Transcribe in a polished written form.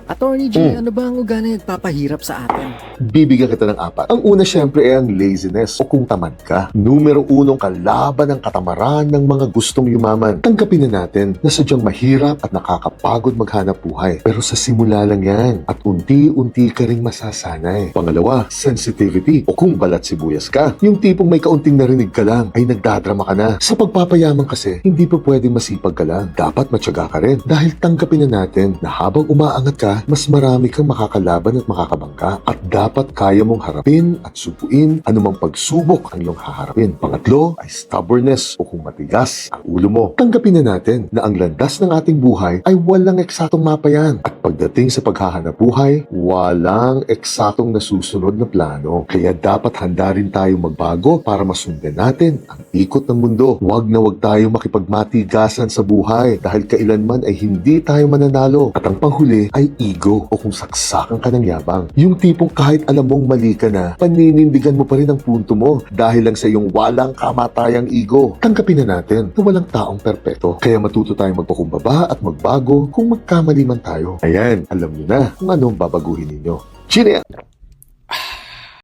Attorney G, ano ba ang ugali nagpapahirap sa atin? Bibigyan kita ng 4. Ang una syempre ay ang laziness o kung tamad ka. Numero 1 kalaban ng katamaran ng mga gustong yumaman. Tanggapin na natin na sadyang mahirap at nakakapagod maghanap buhay. Pero sa simula lang yan at unti-unti ka ring masasanay. Pangalawa, sensitivity o kung balat sibuyas ka. Yung tipong may kaunting narinig ka lang ay nagdadrama ka na. Sa pagpapayaman kasi, hindi pa pwedeng masipag ka lang. Dapat matyaga ka rin dahil tanggapin na natin na habang umaangat ka, mas marami kang makakalaban at makakabangga at dapat kaya mong harapin at subuin anumang pagsubok ang iyong haharapin. Pangatlo ay stubbornness o kung matigas ang ulo mo. Tanggapin na natin na ang landas ng ating buhay ay walang eksatong mapa yan. At pagdating sa paghahanap buhay, walang eksatong nasusunod na plano. Kaya dapat handa rin tayong magbago para masundan natin ang ikot ng mundo. Huwag na huwag tayong makipagmatigasan sa buhay dahil kailanman ay hindi tayo mananalo. At ang panghuli ay ego o kung saksakan ka ng yabang. Yung tipong kahit alam mong mali ka na, paninindigan mo pa rin ang punto mo dahil lang sa iyong walang kamatayang ego. Tanggapin na natin na walang taong perpekto. Kaya matuto tayong magpakumbaba at magbago kung magkamali man tayo. Ayan, alam niyo na kung anong babaguhin ninyo. Chine!